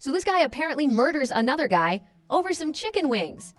So this guy apparently murders another guy over some chicken wings.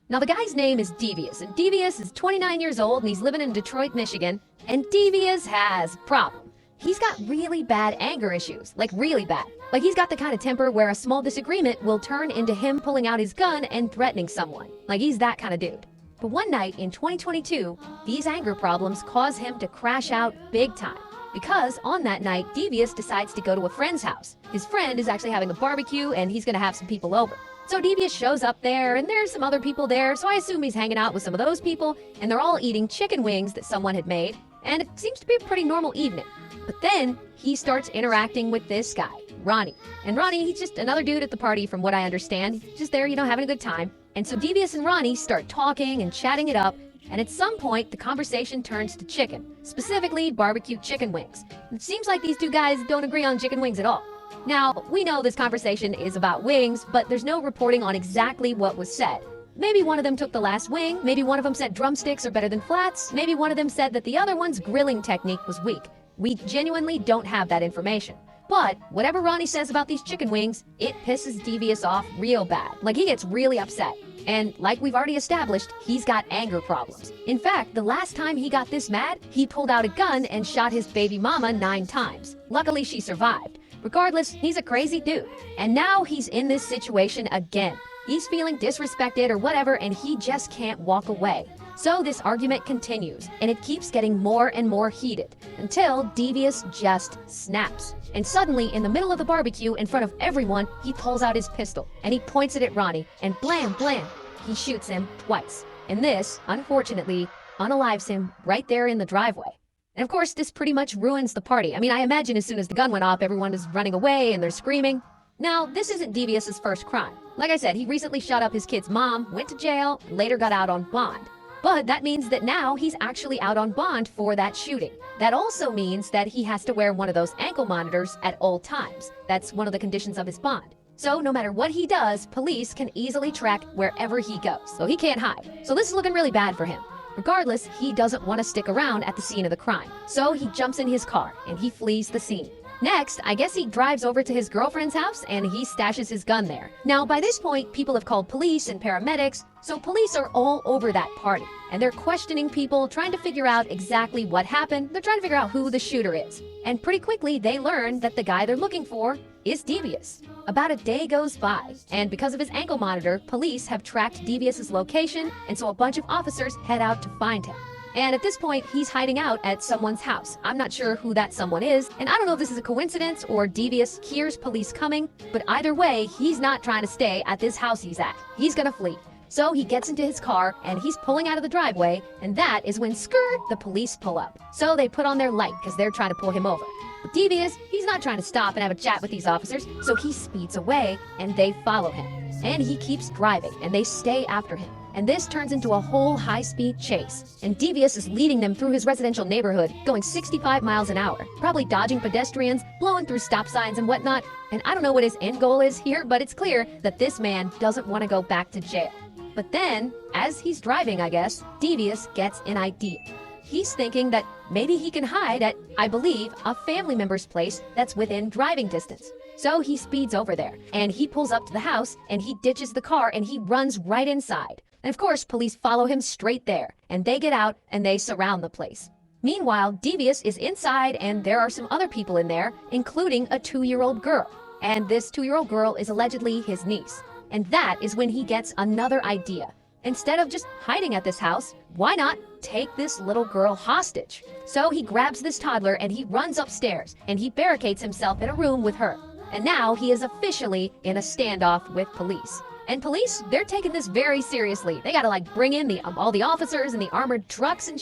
Now the guy's name is Devious, and Devious is 29 years old and he's living in Detroit, Michigan, and Devious has a problem. He's got really bad anger issues, like really bad. Like he's got the kind of temper where a small disagreement will turn into him pulling out his gun and threatening someone. Like he's that kind of dude. But one night in 2022, these anger problems cause him to crash out big time. Because on that night, Devious decides to go to a friend's house. His friend is actually having a barbecue and he's gonna have some people over. So Devious shows up there and there's some other people there, so I assume he's hanging out with some of those people, and they're all eating chicken wings that someone had made, and it seems to be a pretty normal evening. But then he starts interacting with this guy, Ronnie. And Ronnie, he's just another dude at the party from what I understand. He's just there, having a good time. And so Devious and Ronnie start talking and chatting it up, and at some point, the conversation turns to chicken, specifically barbecue chicken wings. It seems like these two guys don't agree on chicken wings at all. Now, we know this conversation is about wings, but there's no reporting on exactly what was said. Maybe one of them took the last wing, maybe one of them said drumsticks are better than flats, maybe one of them said that the other one's grilling technique was weak. We genuinely don't have that information. But whatever Ronnie says about these chicken wings, it pisses Devious off real bad. Like he gets really upset. And like we've already established, he's got anger problems. In fact, the last time he got this mad, he pulled out a gun and shot his baby mama 9 times. Luckily, she survived. Regardless, he's a crazy dude. And now he's in this situation again. He's feeling disrespected or whatever, and he just can't walk away. So this argument continues, and it keeps getting more and more heated, until Devious just snaps. And suddenly, in the middle of the barbecue, in front of everyone, he pulls out his pistol, and he points it at Ronnie, and blam, blam, he shoots him twice. And this, unfortunately, unalives him right there in the driveway. And of course, this pretty much ruins the party. I mean, I imagine as soon as the gun went off, everyone is running away and they're screaming. Now, this isn't Devious's first crime. Like I said, he recently shot up his kid's mom, went to jail, and later got out on bond. But that means that now he's actually out on bond for that shooting. That also means that he has to wear one of those ankle monitors at all times. That's one of the conditions of his bond. So no matter what he does, police can easily track wherever he goes, so he can't hide. So this is looking really bad for him. Regardless, he doesn't want to stick around at the scene of the crime. So he jumps in his car and he flees the scene. Next, I guess he drives over to his girlfriend's house and he stashes his gun there. Now, by this point, people have called police and paramedics, so police are all over that party. And they're questioning people, trying to figure out exactly what happened. They're trying to figure out who the shooter is. And pretty quickly, they learn that the guy they're looking for is Devious. About a day goes by, and because of his ankle monitor, police have tracked Devious's location, and so a bunch of officers head out to find him. And at this point, he's hiding out at someone's house. I'm not sure who that someone is, and I don't know if this is a coincidence or Devious hears police coming, but either way, he's not trying to stay at this house he's at. He's gonna flee. So he gets into his car and he's pulling out of the driveway, and that is when the police pull up. So they put on their light because they're trying to pull him over. But Devious, he's not trying to stop and have a chat with these officers, so he speeds away and they follow him. And he keeps driving and they stay after him. And this turns into a whole high-speed chase. And Devious is leading them through his residential neighborhood, going 65 miles an hour, probably dodging pedestrians, blowing through stop signs and whatnot. And I don't know what his end goal is here, but it's clear that this man doesn't want to go back to jail. But then, as he's driving, I guess, Devious gets an idea. He's thinking that maybe he can hide at, I believe, a family member's place that's within driving distance. So he speeds over there, and he pulls up to the house, and he ditches the car, and he runs right inside. And of course, police follow him straight there, and they get out, and they surround the place. Meanwhile, Devious is inside, and there are some other people in there, including a 2-year-old girl. And this 2-year-old girl is allegedly his niece. And that is when he gets another idea. Instead of just hiding at this house, why not take this little girl hostage? So he grabs this toddler and he runs upstairs and he barricades himself in a room with her. And now he is officially in a standoff with police. And police, they're taking this very seriously. They gotta bring in all the officers and the armored trucks and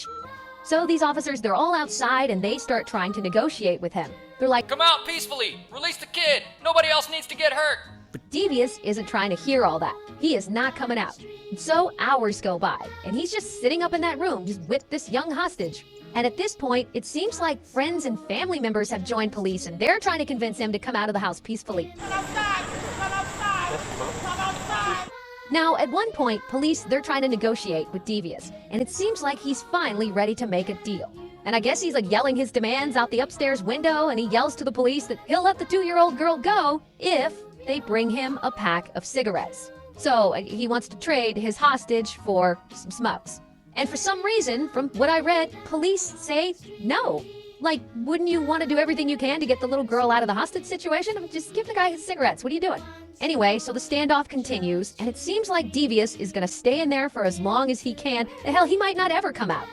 So these officers, they're all outside and they start trying to negotiate with him. They're like, "Come out peacefully! Release the kid! Nobody else needs to get hurt!" But Devious isn't trying to hear all that. He is not coming out. And so hours go by, and he's just sitting up in that room, just with this young hostage. And at this point, it seems like friends and family members have joined police, and they're trying to convince him to come out of the house peacefully. Come outside! Come outside! Come outside! Now, at one point, police, they're trying to negotiate with Devious, and it seems like he's finally ready to make a deal. And I guess he's yelling his demands out the upstairs window, and he yells to the police that he'll let the 2-year-old girl go if they bring him a pack of cigarettes. So he wants to trade his hostage for some smokes. And for some reason, from what I read, police say no. Like, wouldn't you want to do everything you can to get the little girl out of the hostage situation? Just give the guy his cigarettes. What are you doing? Anyway, so the standoff continues, and it seems like Devious is going to stay in there for as long as he can. The hell, he might not ever come out.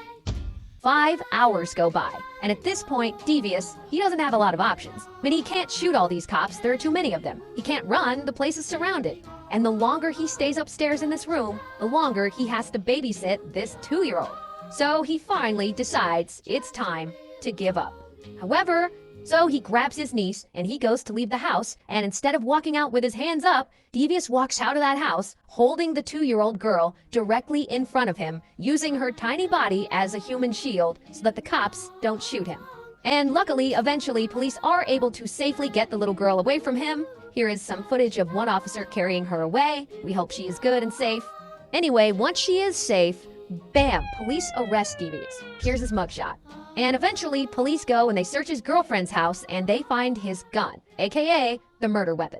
5 hours go by, and at this point, Devious, he doesn't have a lot of options. I mean, he can't shoot all these cops, there are too many of them. He can't run, the place is surrounded. And the longer he stays upstairs in this room, the longer he has to babysit this 2-year-old. So he finally decides it's time to give up. However, so he grabs his niece and he goes to leave the house, and instead of walking out with his hands up, Devious walks out of that house holding the 2-year-old girl directly in front of him, using her tiny body as a human shield so that the cops don't shoot him. And luckily, eventually, police are able to safely get the little girl away from him. Here is some footage of one officer carrying her away. We hope she is good and safe. Anyway, once she is safe, bam, police arrest Devious. Here's his mugshot. And eventually, police go and they search his girlfriend's house and they find his gun, aka the murder weapon.